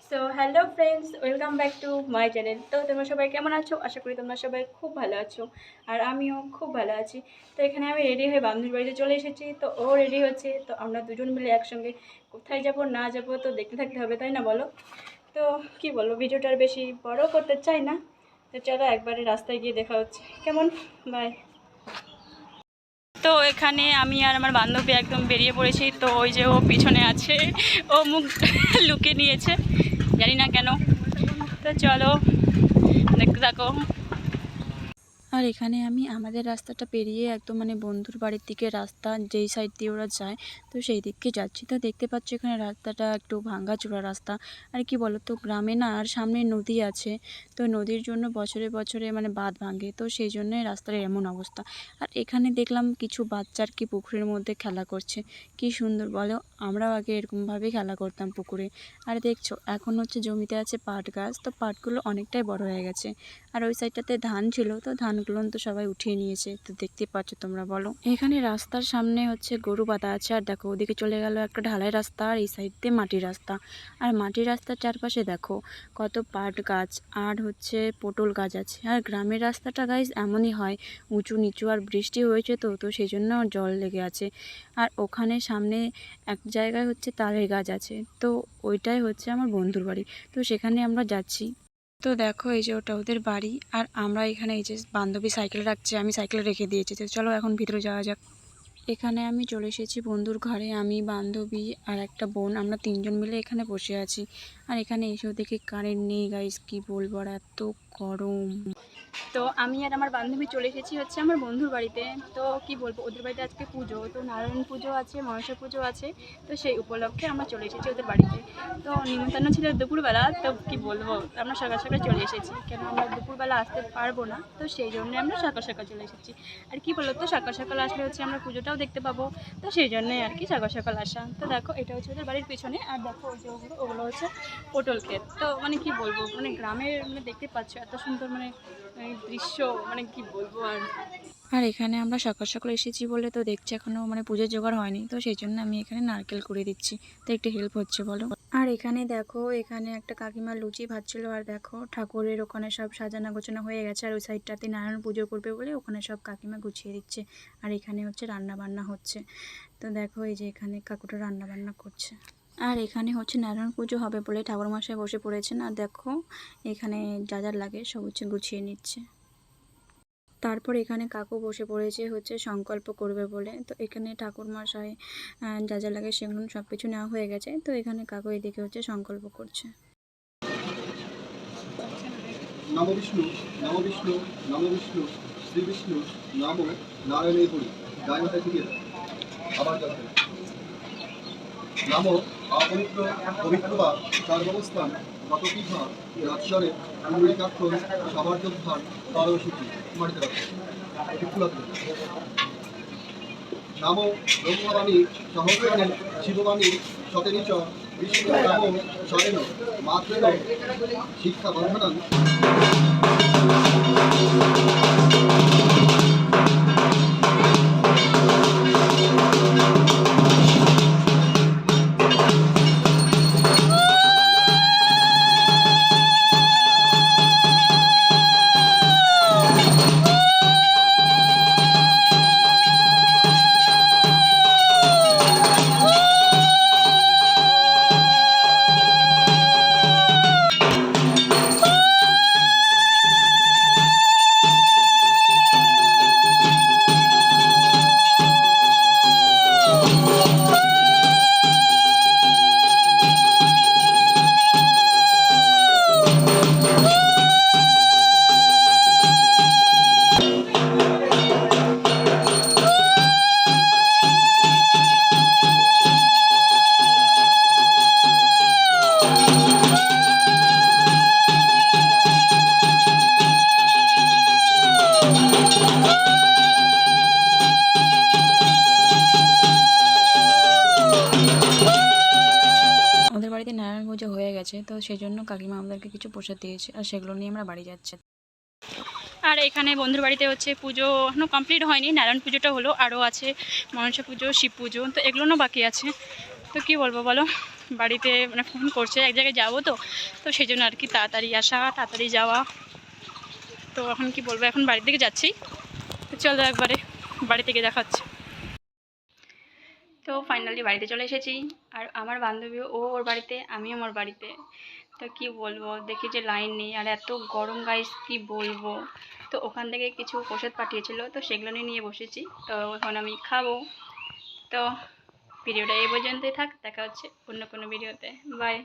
So hello friends, welcome back to my channel. তো তোমরা সবাই কেমন আছো? আশা করি তোমরা সবাই খুব ভালো আছো, আর আমিও খুব ভালো আছি। তো এখানে আমি রেডি হয়ে বান্ধবীর বাড়িতে চলে এসেছি। তো ও রেডি হচ্ছে, তো আমরা দুজন মিলে একসঙ্গে কোথায় যাব না যাব তো দেখতে থাকতে হবে, তাই না বলো? তো কি বলবো, ভিডিওটা আর বেশি বড় করতে চাই না। তো চলো একবারে রাস্তায় গিয়ে দেখা হচ্ছে, কেমন? বাই। তো এখানে আমি আর আমার বান্ধবী একদম বেরিয়ে পড়েছি। তো ওই যে ও পিছনে আছে, ও মুখ লুকিয়ে নিয়েছে, জানি না কেন। তো চলো দেখতে থাকো। আর এখানে আমি আমাদের রাস্তাটা পেরিয়ে একদম বন্ধুর বাড়ির দিকে রাস্তা যেই সাইড দিয়ে ওরা যায়, তো সেই দিকে যাচ্ছি। তো দেখতে পাচ্ছি এখানে রাস্তাটা একটু ভাঙাচোরা রাস্তা। আর কি বলো তো, গ্রামে না আর সামনে নদী আছে, তো নদীর জন্য বছরে বছরে বাঁধ ভাঙে, তো সেই জন্যই রাস্তার এমন অবস্থা। আর এখানে দেখলাম কিছু বাচ্চার কি পুকুরের মধ্যে খেলা করছে, কি সুন্দর বলো। আমরাও আগে এরকমভাবেই খেলা করতাম পুকুরে। আর দেখছো এখন জমিতে আছে পাট গাছ, তো পাটগুলো অনেকটাই বড় হয়ে গেছে। আর ওই সাইডটাতে ধান ছিল, তো ধানগুলো তো সবাই উঠিয়ে নিয়েছে, তো দেখতে পাচ্ছ তোমরা বলো। এখানে রাস্তার সামনে গরু বাঁধা আছে, আর দেখো ওদিকে চলে গেল একটা ঢালাই রাস্তা, আর এই সাইড দিয়ে মাটির রাস্তা। আর মাটির রাস্তার চারপাশে দেখো কত পাট গাছ আর পটল গাছ আছে। আর গ্রামের রাস্তাটা গাইজ এমনই হয়, উঁচু নিচু, আর বৃষ্টি হয়েছে তো তো সেই জন্য জল লেগে আছে। আর ওখানে সামনে এক জায়গায় তালের গাছ আছে, তো ওইটাই আমার বন্ধুর বাড়ি, তো সেখানে আমরা যাচ্ছি। তো দেখো এই যে ওটা ওদের বাড়ি, আর আমরা এখানে এই যে বান্ধবী সাইকেল রাখছে, আমি সাইকেল রেখে দিয়েছি। তো চলো এখন ভিতরে যাওয়া যাক। এখানে আমি চলে এসেছি বন্ধুর ঘরে, আমি বান্ধবী আর একটা বোন, আমরা তিনজন মিলে এখানে বসে আছি। আর এখানে এসেও দেখি কারেন্ট নেই গাইস, কি বলবো, আর এত গরম। তো আমি আর আমার বান্ধবী চলে এসেছি আমার বন্ধুর বাড়িতে। তো কি বলবো, ওদের বাড়িতে আজকে পুজো, তো নারায়ণ পুজো আছে, মনসা পুজো আছে, তো সেই উপলক্ষে আমরা চলে এসেছি ওদের বাড়িতে। তো নিমন্ত্রণ ছিল দুপুরবেলা, তো কি বলবো, আমরা সকাল সকাল চলে এসেছি, কেন আমরা দুপুরবেলা আসতে পারবো না, তো সেই জন্য আমরা সকাল সকাল চলে এসেছি। আর কি বলো তো, সকাল সকাল আসলে আমরা পুজোটাও দেখতে পাবো, তো সেই জন্যই আর কি সকাল সকাল আসা। তো দেখো এটা ওদের বাড়ির পিছনে, আর দেখো ওই যে ওগুলো পটল ক্ষেত। তো কি বলবো, গ্রামের দেখতে পাচ্ছ এত সুন্দর দৃশ্য, কি বলবো। আর এখানে আমরা সকাল সকাল এসেছি বলে তো দেখছি এখনো পুজোর জোগাড় হয়নি, তো সেই জন্য আমি এখানে নারকেল করে দিচ্ছি, তো একটু হেল্প হচ্ছে বলো। আর এখানে দেখো, এখানে একটা কাকিমা লুচি ভাজছিল, আর দেখো ঠাকুরের ওখানে সব সাজানো গোছানো হয়ে গেছে, আর ওই সাইডটাতে নারায়ণ পুজো করবে বলে ওখানে সব কাকিমা গুছিয়ে দিচ্ছে। আর এখানে রান্না বান্না হচ্ছে, তো দেখো এই যে এখানে কাকুটা রান্না বান্না করছে। আর এখানে নারায়ণ পুজো হবে বলে ঠাকুরমশাই বসে পড়েছেন, আর দেখো এখানে যা যা লাগে সব গুছিয়ে নিচ্ছে। তারপর এখানে কাকু বসে পড়েছে সংকল্প করবে বলে, তো এখানে ঠাকুরমশাই যা যা লাগে সেগুলো সব কিছু নেওয়া হয়ে গেছে, তো এখানে কাকু এদিকে সংকল্প করছে। নম বিষ্ণু, নম বিষ্ণু, নম বিষ্ণু, শ্রী বিষ্ণু, নম নারায়ণে করি, গায়তা থেকে আবার নম অপবিত্র পবিত্রবা সর্বাবস্থান গতপিহ রাজস্বরে পুরীকাক্ষ সবার্যোদ্ধার পরমসূচি মাটিতে রাখো একটু লাগবে। নাম ব্রহ্মবাণী সহস্রাণী শিববাণী শতেনী চ বিষ্ণু নাম স্বরেণ মাত্রেণ শিক্ষা বন্ধনান। নারায়ণ পুজো হয়ে গেছে, তো সেই জন্য কাকিমা আমাদেরকে কিছু প্রসাদ দিয়েছে, আর সেগুলো নিয়ে আমরা বাড়ি যাচ্ছি। আর এখানে বন্ধুর বাড়িতে পুজো এখনো কমপ্লিট হয়নি, নারায়ণ পুজোটা হলো, আরও আছে মনসা পুজো, শিব পুজো, তো এগুলোও বাকি আছে। তো কি বলবো বলো, বাড়িতে মানে ফোন করছে এক জায়গায় যাবো, তো তো সেই জন্য আর কি তাড়াতাড়ি আসা তাড়াতাড়ি যাওয়া। তো এখন কি বলবো, এখন বাড়ির দিকে যাচ্ছি। তো চলো একবারে বাড়ি থেকে দেখা হচ্ছে। তো ফাইনালি বাড়িতে চলে এসেছি। আর আমার বান্ধবীও ওর বাড়িতে, আমি আমার বাড়িতে। তো কি বলবো, দেখি যে লাইন নেই আর এত গরম গাইস, কি বলবো। তো ওখান থেকে কিছু প্রসাদ পাঠিয়েছিল, তো সেগুলো নিয়ে বসেছি। তো এখন আমি খাবো। তো ভিডিওটা এই পর্যন্তই থাক, দেখা হচ্ছে অন্য কোনো ভিডিওতে। বাই।